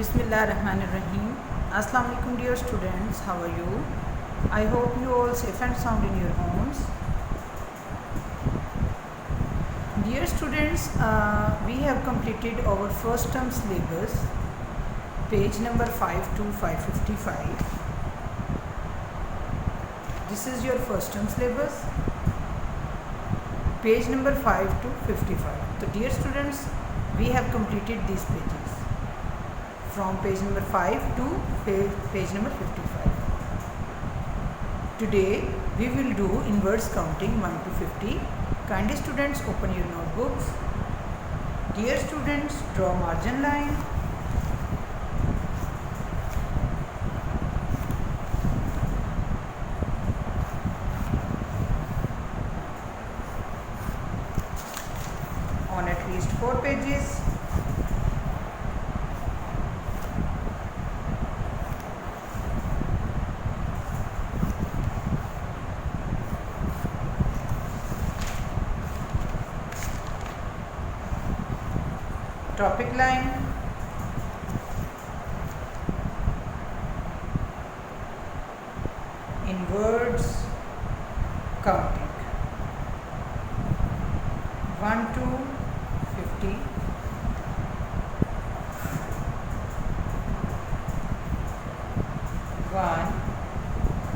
Bismillahirrahmanirrahim. Assalamu alaikum dear students, how are you? I hope you all safe and sound in your homes. Dear students, we have completed our first term syllabus, page number 5 to 555. This is your first term syllabus, page number 5 to 55. So dear students, we have completed these pages from page number 5 to page number 55. Today we will do inverse counting 1 to 50. Kindly students, open your notebooks. Dear students, draw margin line. On at least 4 pages. Topic line, inverse counting 1 to 50. One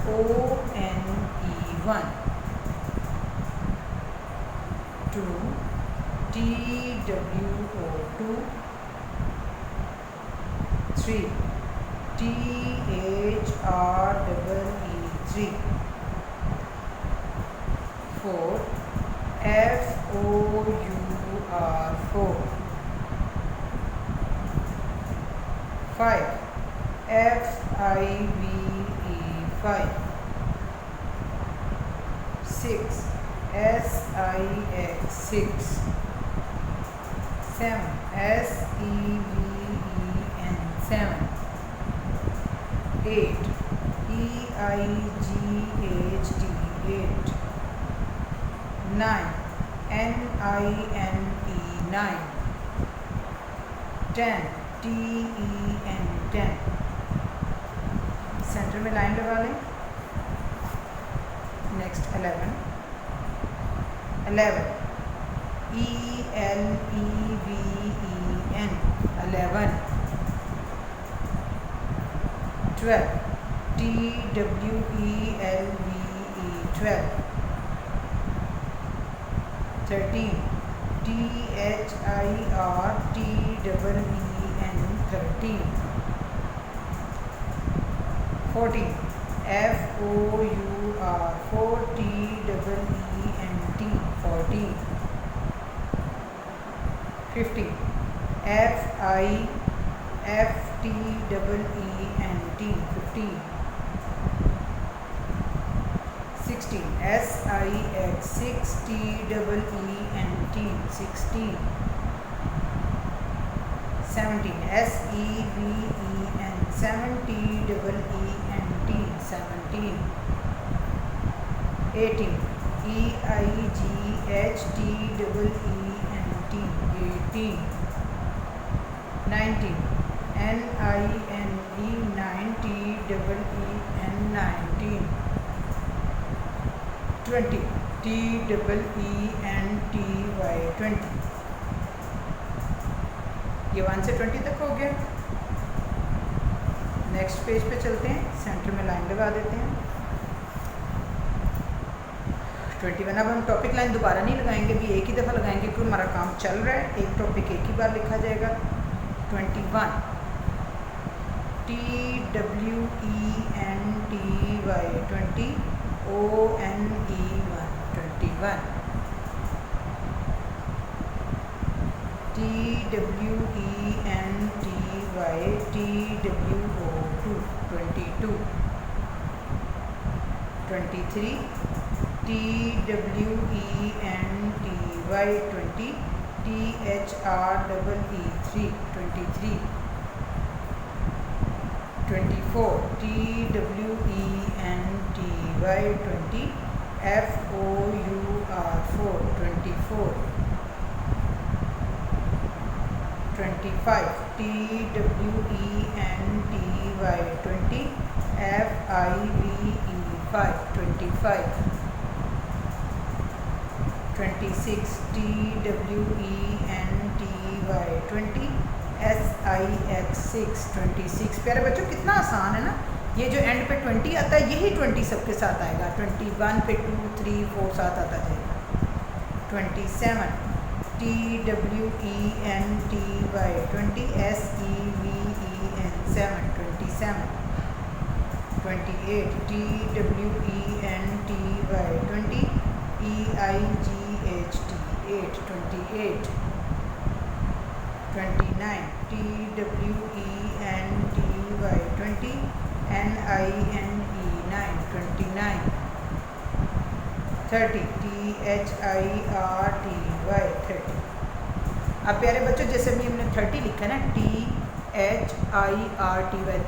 ONE1, 2 TWO2, 3 THREE3, 4 FOUR4, 5 FIVE5, 6 SIX6, 7 SEVEN7, 8 EIGHT8, 9 NINE9, 10 TEN10. Centre में line लगा लें. Next 11 ELEVEN, 11, 12 TWELVE12, 13 THIRTEEN13, 14 FOUR4TEENT 14, 15 FIFTEENT 15, 16 SIX6TEENT 16, 17 SEVEN7TEENT 17, 18 EIGHTEENT 18, 19 NINE19, 20 TEENTY 20. ये 1 से 20 तक हो गया. Next page पे चलते हैं. सेंटर में लाइन लगा देते हैं. 21. अब हम टॉपिक लाइन दोबारा नहीं लगाएंगे, भी एक ही दफ़ा लगाएंगे क्योंकि हमारा काम चल रहा है. एक टॉपिक एक ही बार लिखा जाएगा. 21 TWENTY 20, ONE1 21, TWENTY TWO2 22, 23 TWENTY 20, THREE3 23, 24 TWENTY 20, FOUR4 24, 25, TWENTY 20, FIVE 5, 25, 26, TWENTY 20, SIX 6, 26। प्यारे बच्चों कितना आसान है ना, ये जो एंड पे 20 आता है यही 20 सबके साथ आएगा, 21 पे 2, 3, 4 साथ आता जाएगा। 27, TWENTY 20, SEVEN 7, 27, 28, TWENTY 20, EIGHT 8, 28, 29, TWENTY 20, NINE 9, 29, 30, THIRTY 30। अब प्यारे बच्चों जैसे भी हमने 30 लिखा ना, THIRTY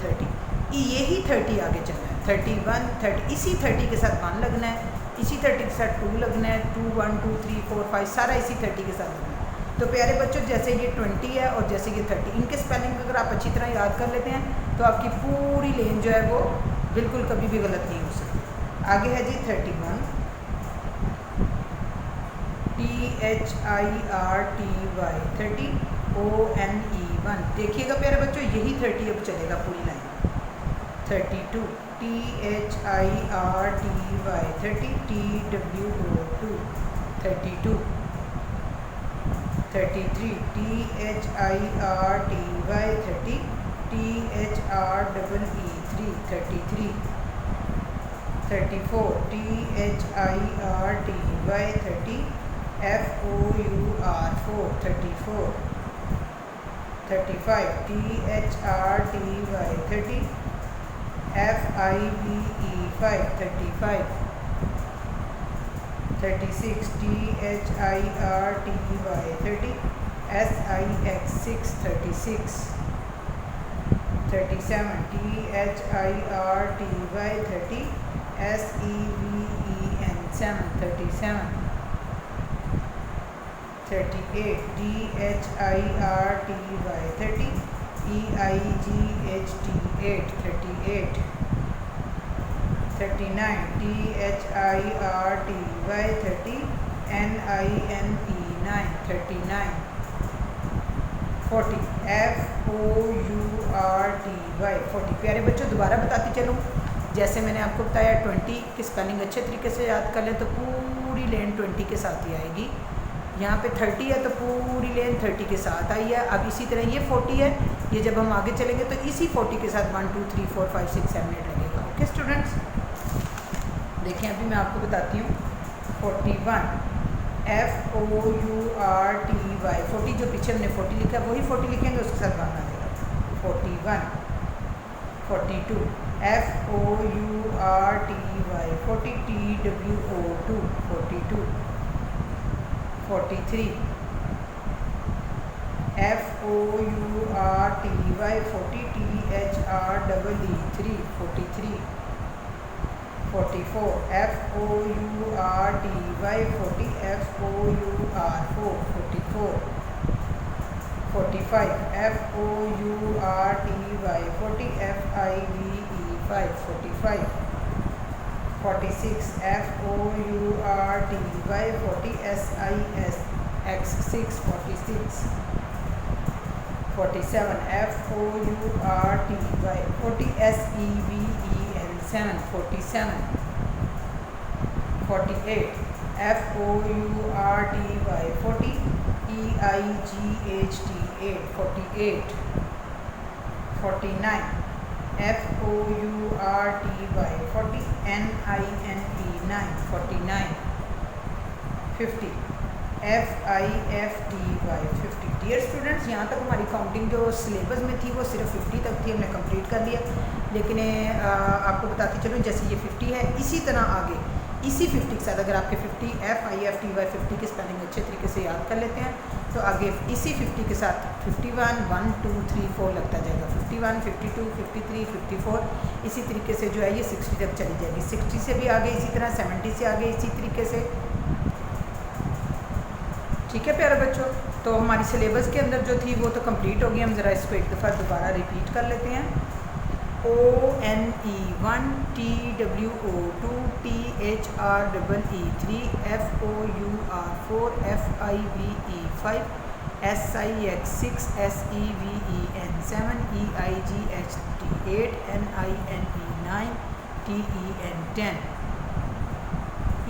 30, यही 30 आगे चलना है। 31, 30, इसी 30 के साथ 1 लगना है, इसी 30 के साथ 2 लगना है, 2, 1, 2, 3, 4, 5 सारा इसी 30 के साथ लगना है। तो प्यारे बच्चों जैसे ये 20 है और जैसे ये 30, इनके स्पेलिंग अगर आप अच्छी तरह याद कर लेते हैं तो आपकी पूरी लेन जो है वो बिल्कुल कभी भी गलत नहीं हो सकती। आगे है जी 31, THIRTY 30, ONE 1। देखिएगा प्यारे बच्चों यही 30 अब चलेगा पूरी line. 32, THIRTY 30, TWO 2, 32, 33, THIRTY 30, THREE 3, 33, 34, THIRTY 30, FOUR 4, 34, 35, THRTY 30, FIVE 5, 35, 36, THIRTY 30, SIX 6, 36, 37, THIRTY 30, SEVEN 7, 37, 38, THIRTY 30, EIGHT 8, 38, 39, THIRTY 30, NINE 9, 39, 40, FOURTY 40। प्यारे बच्चों दोबारा बताती चलूँ, जैसे मैंने आपको बताया 20 की स्पेलिंग अच्छे तरीके से याद कर लें तो पूरी लेन 20 के साथ ही आएगी। यहाँ पे 30 है तो पूरी लेन 30 के साथ आई है। अब इसी तरह ये 40 है, ये जब हम आगे चलेंगे तो इसी 40 के साथ 1, 2, 3, 4, 5, 6, 7, 8 लगेगा। ओके स्टूडेंट्स, देखें अभी मैं आपको बताती हूँ। 41, FOURTY 40, जो पीछे हमने 40 लिखा है वही 40 लिखेंगे, उसके साथ 1 आ जाएगा। 41, 42, FOURTY 40, TWO 2, 42, 43, FOURTY 40, THREE 3, 43, 44, FOURTY 40, FOUR 4, 44, 45, FOURTY 40, FIVE 5, 45, 46, FOURTY 40, SISX 6, 46, 47, FOURTY 40, SEVEN 7, 47, 48, FOURTY 40, EIGHT 8, 48, 49, FOURTY 40, NINE 9, 49, 50, FIFTY 50। Dear students, यहाँ तक हमारी काउंटिंग जो सिलेबस में थी वो सिर्फ 50 तक थी, हमने कंप्लीट कर लिया। लेकिन आपको बताती चलूँ जैसे ये 50 है इसी तरह आगे इसी 50 के साथ अगर आपके 50 FIFTY 50 की स्पेलिंग अच्छे तरीके से याद कर लेते हैं तो आगे इसी 50 के साथ 51, 1, 2, 3, 4 लगता जाएगा। 51, 52, 53, 54 इसी तरीके से जो है ये 60 तक चली जाएगी। 60 से भी आगे इसी तरह, 70 से आगे इसी तरीके से। ठीक है प्यारे बच्चों, तो तो हमारी सिलेबस के अंदर जो थी वो तो कंप्लीट हो गई। हम ज़रा इसको एक दफ़ा दोबारा रिपीट कर लेते हैं। ONE1, TWO2, THREE3, FOUR4, FIVE5, SIX6, SEVEN7, EIGHT8, NINE9, TEN10,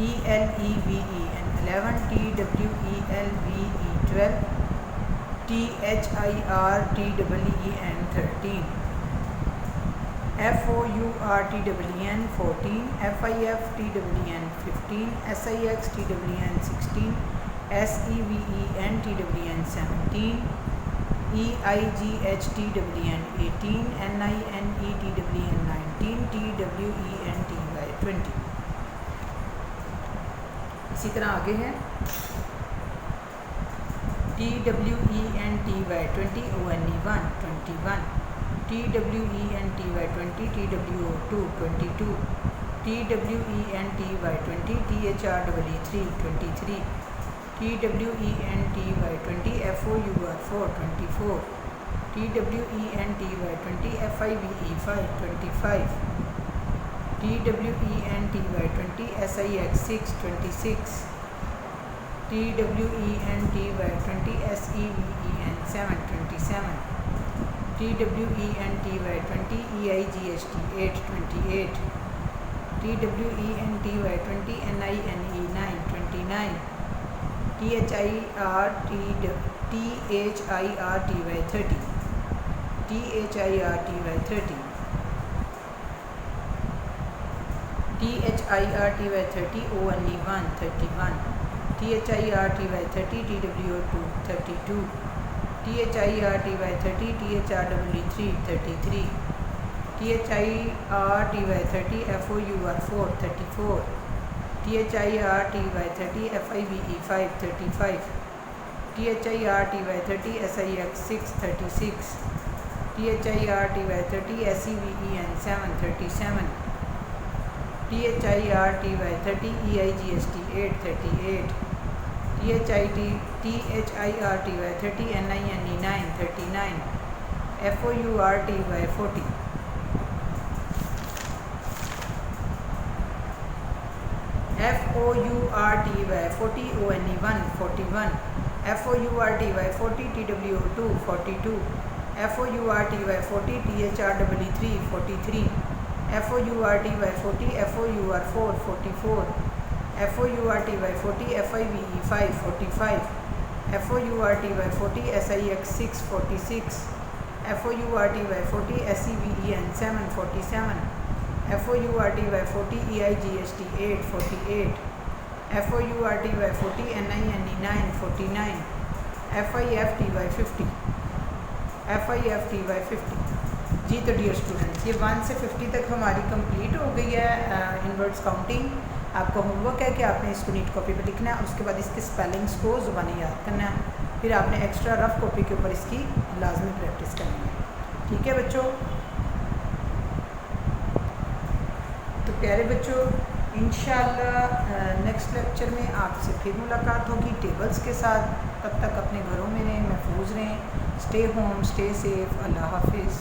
ELEVEN, TWELVE12, THIRTEEN13, FOURTEN 14, FIFTEN 15, SIXTEN 16, SEVENTEN 17, EIGHTEN 18, NINETEN 19, TWENTY 20। इसी तरह आगे है TWENTY 20, ONE1 21, TWENTY 20, TWO2 22, TWENTY 20, THREE3 23, TWENTY 20, FOUR4 24, TWENTY 20, FIVE5 25, TWENTY 20, SIX6 26, TWENTY 20, SEVEN7 27, TWENTY 20, EIGHT8 28, TWENTY 20, NINE9 29, THIRTY 30, THIRTY 30, ONE1 31, THIRTY 30, TWO2 32, THIRTY 30, THREE3 33, THIRTY 30, FOUR4 34, THIRTY 30, FIVE5 35, THIRTY 30, SIX6 36, THIRTY 30, SEVEN7 37, THIRTY 30, EIGHT8 38, THIRTY 30, NINE9 39, FOURTY 40, FOURTY 40, ONE1 41, FOURTY 40, TWO2 42, FOURTY 40, THREE 43, FOURTY 40, FOUR4 44, FOURTY 40, FIVE5 45, FOURTY 40, SIX6 46, FOURTY 40, SEVEN7 47, FOURTY 40, EIGHT8 48, FOURTY 40, NINE9 49, FIFTY 50। जी तो dear students, ये 1 से 50 तक हमारी complete हो गई है inwards counting. आपका homework है कि आपने इसको नीट कॉपी पे लिखना है, उसके बाद इसके स्पेलिंग्स को ज़ुबानी याद करना है, फिर आपने एक्स्ट्रा रफ कॉपी के ऊपर इसकी लाजमी प्रैक्टिस करनी है। ठीक है बच्चों? तो प्यारे बच्चों, इंशाल्लाह नेक्स्ट लेक्चर में आपसे फिर मुलाकात होगी टेबल्स के साथ। तब तक अपने घरों में रहें, महफूज रहें। Stay home, stay safe. अल्लाह हाफिज़।